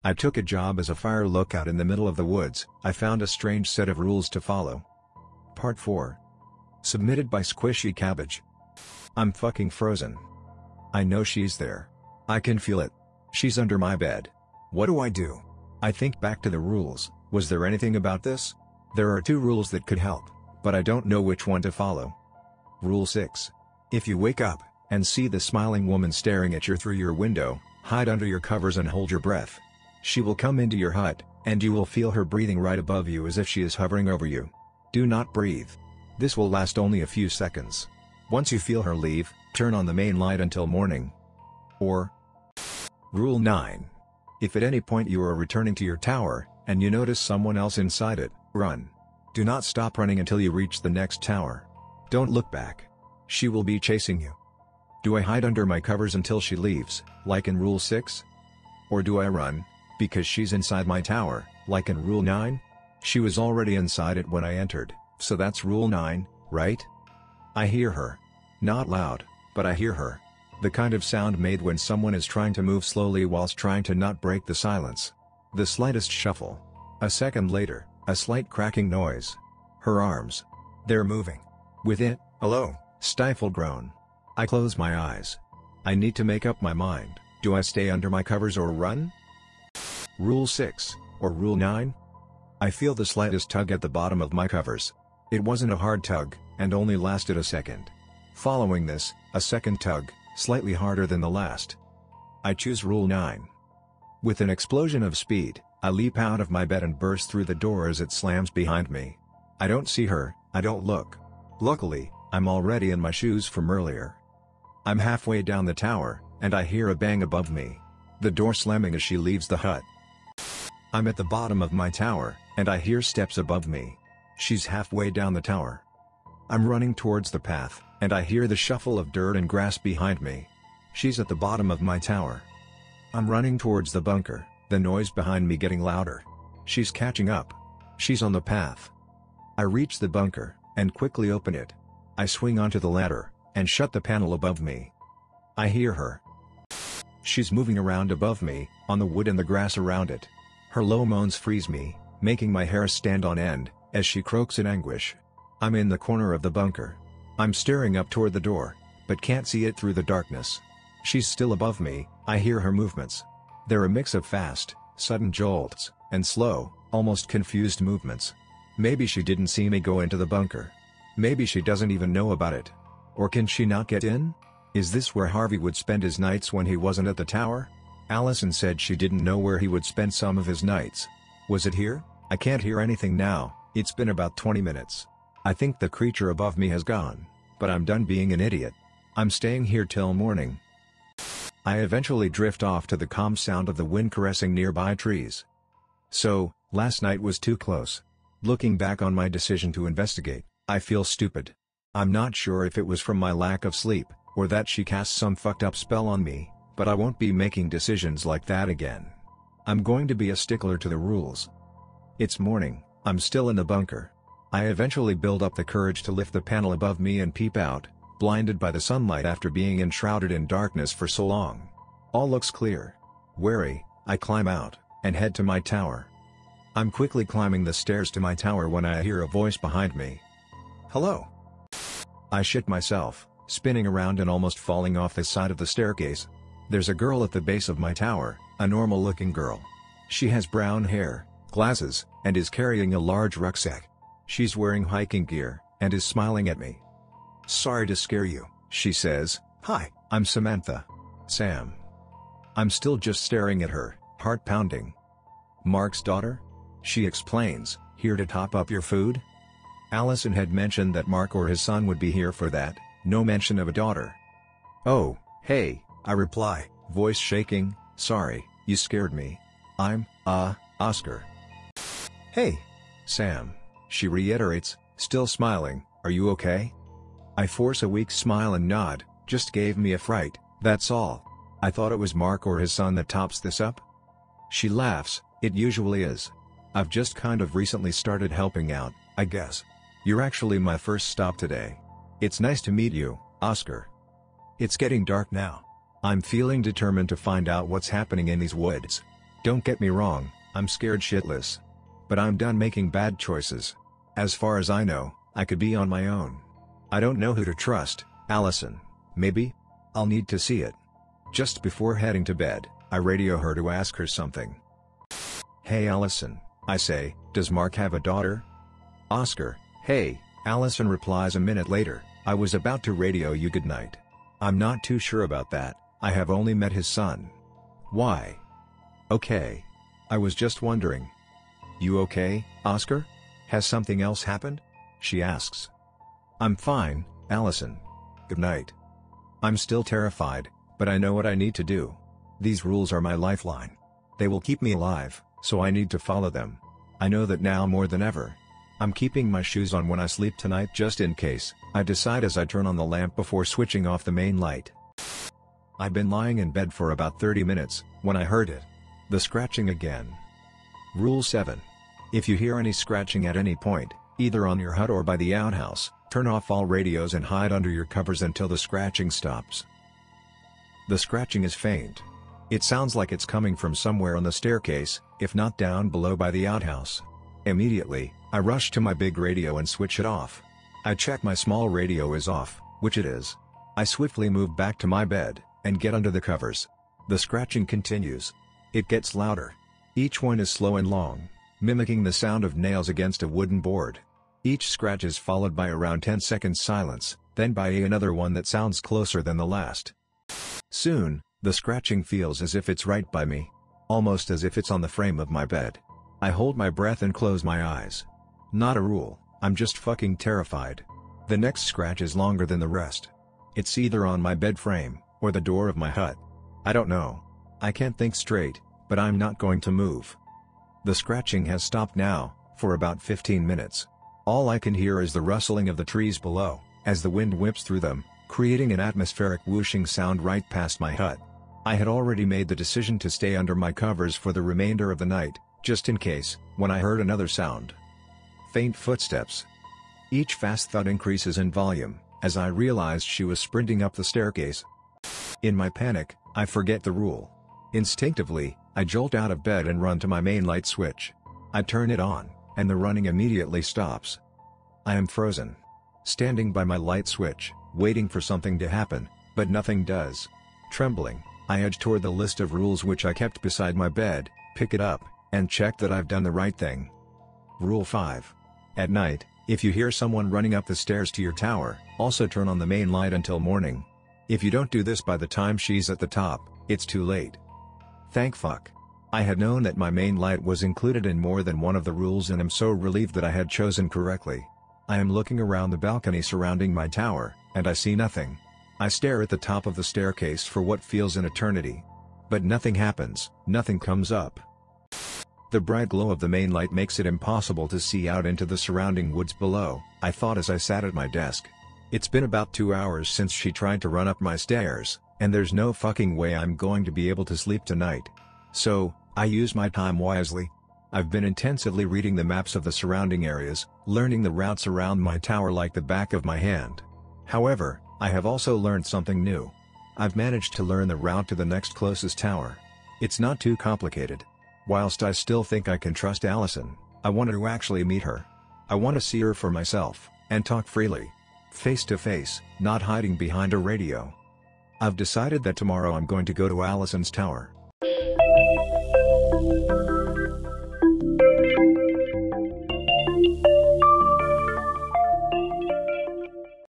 I took a job as a fire lookout in the middle of the woods. I found a strange set of rules to follow. Part 4. Submitted by Squishy Cabbage. I'm fucking frozen. I know she's there. I can feel it. She's under my bed. What do I do? I think back to the rules. Was there anything about this? There are 2 rules that could help, but I don't know which one to follow. Rule 6. If you wake up and see the smiling woman staring at you through your window, hide under your covers and hold your breath. She will come into your hut, and you will feel her breathing right above you as if she is hovering over you. Do not breathe. This will last only a few seconds. Once you feel her leave, turn on the main light until morning. Or Rule 9. If at any point you are returning to your tower, and you notice someone else inside it, run. Do not stop running until you reach the next tower. Don't look back. She will be chasing you. Do I hide under my covers until she leaves, like in Rule 6? Or do I run, because she's inside my tower, like in Rule 9? She was already inside it when I entered, so that's Rule 9, right? I hear her. Not loud, but I hear her. The kind of sound made when someone is trying to move slowly whilst trying to not break the silence. The slightest shuffle. A second later, a slight cracking noise. Her arms. They're moving. With it, hello, stifled groan. I close my eyes. I need to make up my mind. Do I stay under my covers or run? Rule 6, or Rule 9? I feel the slightest tug at the bottom of my covers. It wasn't a hard tug, and only lasted a second. Following this, a second tug, slightly harder than the last. I choose Rule 9. With an explosion of speed, I leap out of my bed and burst through the door as it slams behind me. I don't see her, I don't look. Luckily, I'm already in my shoes from earlier. I'm halfway down the tower, and I hear a bang above me. The door slamming as she leaves the hut. I'm at the bottom of my tower, and I hear steps above me. She's halfway down the tower. I'm running towards the path, and I hear the shuffle of dirt and grass behind me. She's at the bottom of my tower. I'm running towards the bunker, the noise behind me getting louder. She's catching up. She's on the path. I reach the bunker, and quickly open it. I swing onto the ladder, and shut the panel above me. I hear her. She's moving around above me, on the wood and the grass around it. Her low moans freeze me, making my hair stand on end, as she croaks in anguish. I'm in the corner of the bunker. I'm staring up toward the door, but can't see it through the darkness. She's still above me. I hear her movements. They're a mix of fast, sudden jolts, and slow, almost confused movements. Maybe she didn't see me go into the bunker. Maybe she doesn't even know about it. Or can she not get in? Is this where Harvey would spend his nights when he wasn't at the tower? Allison said she didn't know where he would spend some of his nights. Was it here? I can't hear anything now. It's been about 20 minutes. I think the creature above me has gone, but I'm done being an idiot. I'm staying here till morning. I eventually drift off to the calm sound of the wind caressing nearby trees. So, last night was too close. Looking back on my decision to investigate, I feel stupid. I'm not sure if it was from my lack of sleep, or that she cast some fucked up spell on me, but I won't be making decisions like that again. I'm going to be a stickler to the rules. It's morning, I'm still in the bunker. I eventually build up the courage to lift the panel above me and peep out, blinded by the sunlight after being enshrouded in darkness for so long. All looks clear. Wary, I climb out, and head to my tower. I'm quickly climbing the stairs to my tower when I hear a voice behind me. Hello. I shit myself, spinning around and almost falling off the side of the staircase. There's a girl at the base of my tower, a normal-looking girl. She has brown hair, glasses, and is carrying a large rucksack. She's wearing hiking gear, and is smiling at me. Sorry to scare you, she says. Hi, I'm Samantha. Sam. I'm still just staring at her, heart pounding. Mark's daughter? She explains, here to top up your food? Allison had mentioned that Mark or his son would be here for that, no mention of a daughter. Oh, hey, I reply, voice shaking, sorry, you scared me. I'm, Oscar. Hey, Sam, she reiterates, still smiling, are you okay? I force a weak smile and nod, just gave me a fright, that's all. I thought it was Mark or his son that tops this up. She laughs, it usually is. I've just kind of recently started helping out, I guess. You're actually my first stop today. It's nice to meet you, Oscar. It's getting dark now. I'm feeling determined to find out what's happening in these woods. Don't get me wrong, I'm scared shitless. But I'm done making bad choices. As far as I know, I could be on my own. I don't know who to trust, Allison. Maybe? I'll need to see it. Just before heading to bed, I radio her to ask her something. Hey Allison, I say, does Mark have a daughter? Oscar, hey, Allison replies a minute later, I was about to radio you goodnight. I'm not too sure about that, I have only met his son. Why? Okay. I was just wondering. You okay, Oscar? Has something else happened? She asks. I'm fine, Allison. Good night. I'm still terrified, but I know what I need to do. These rules are my lifeline. They will keep me alive, so I need to follow them. I know that now more than ever. I'm keeping my shoes on when I sleep tonight just in case, I decide as I turn on the lamp before switching off the main light. I've been lying in bed for about 30 minutes, when I heard it. The scratching again. Rule 7. If you hear any scratching at any point, either on your hut or by the outhouse, turn off all radios and hide under your covers until the scratching stops. The scratching is faint. It sounds like it's coming from somewhere on the staircase, if not down below by the outhouse. Immediately, I rush to my big radio and switch it off. I check my small radio is off, which it is. I swiftly move back to my bed, and get under the covers. The scratching continues. It gets louder. Each one is slow and long, mimicking the sound of nails against a wooden board. Each scratch is followed by around 10 seconds silence, then by another one that sounds closer than the last. Soon, the scratching feels as if it's right by me. Almost as if it's on the frame of my bed. I hold my breath and close my eyes. Not a rule, I'm just fucking terrified. The next scratch is longer than the rest. It's either on my bed frame, or the door of my hut. I don't know. I can't think straight, but I'm not going to move. The scratching has stopped now, for about 15 minutes. All I can hear is the rustling of the trees below, as the wind whips through them, creating an atmospheric whooshing sound right past my hut. I had already made the decision to stay under my covers for the remainder of the night, just in case, when I heard another sound. Faint footsteps. Each fast thud increases in volume, as I realized she was sprinting up the staircase. In my panic, I forget the rule. Instinctively, I jolt out of bed and run to my main light switch. I turn it on, and the running immediately stops. I am frozen. Standing by my light switch, waiting for something to happen, but nothing does. Trembling, I edge toward the list of rules which I kept beside my bed, pick it up, and check that I've done the right thing. Rule 5. At night, if you hear someone running up the stairs to your tower, also turn on the main light until morning. If you don't do this by the time she's at the top, it's too late. Thank fuck. I had known that my main light was included in more than one of the rules and am so relieved that I had chosen correctly. I am looking around the balcony surrounding my tower, and I see nothing. I stare at the top of the staircase for what feels an eternity. But nothing happens, nothing comes up. The bright glow of the main light makes it impossible to see out into the surrounding woods below, I thought as I sat at my desk. It's been about 2 hours since she tried to run up my stairs, and there's no fucking way I'm going to be able to sleep tonight. So, I use my time wisely. I've been intensively reading the maps of the surrounding areas, learning the routes around my tower like the back of my hand. However, I have also learned something new. I've managed to learn the route to the next closest tower. It's not too complicated. Whilst I still think I can trust Allison, I want to actually meet her. I want to see her for myself, and talk freely. Face to face, not hiding behind a radio. I've decided that tomorrow I'm going to go to Allison's tower.